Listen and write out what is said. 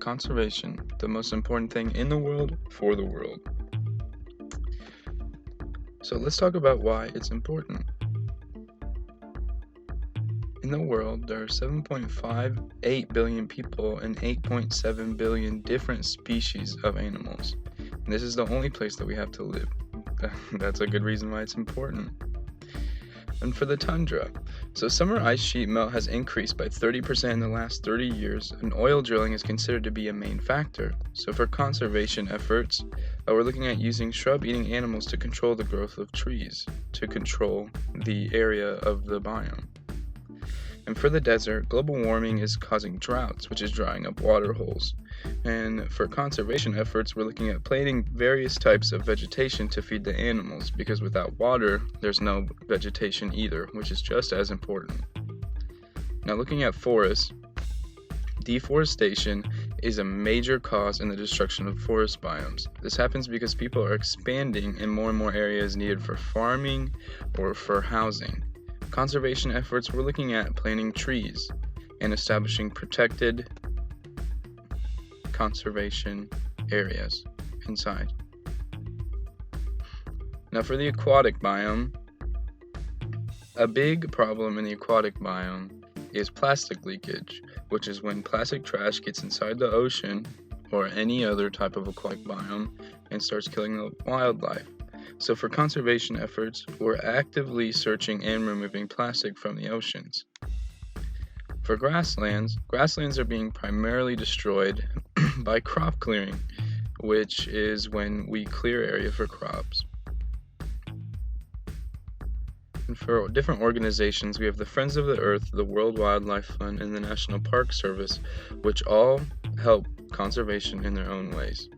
conservation, the most important thing in the world for the world. So let's talk about why it's important. In the world, there are 7.58 billion people and 8.7 billion different species of animals. And this is the only place that we have to live. That's a good reason why it's important. And for the tundra, so summer ice sheet melt has increased by 30% in the last 30 years, and oil drilling is considered to be a main factor. So for conservation efforts, we're looking at using shrub-eating animals to control the growth of trees, to control the area of the biome. And for the desert, global warming is causing droughts, which is drying up water holes. And for conservation efforts, we're looking at planting various types of vegetation to feed the animals, because without water, there's no vegetation either, which is just as important. Now looking at forests, deforestation is a major cause in the destruction of forest biomes. This happens because people are expanding and more area is needed for farming or for housing. Conservation efforts, we're looking at planting trees and establishing protected conservation areas inside. Now for the aquatic biome, a big problem in the aquatic biome is plastic leakage, which is when plastic trash gets inside the ocean or any other type of aquatic biome and starts killing the wildlife. So for conservation efforts, we're actively searching and removing plastic from the oceans. For grasslands are being primarily destroyed by crop clearing, which is when we clear area for crops. And for different organizations, we have the Friends of the Earth, the World Wildlife Fund, and the National Park Service, which all help conservation in their own ways.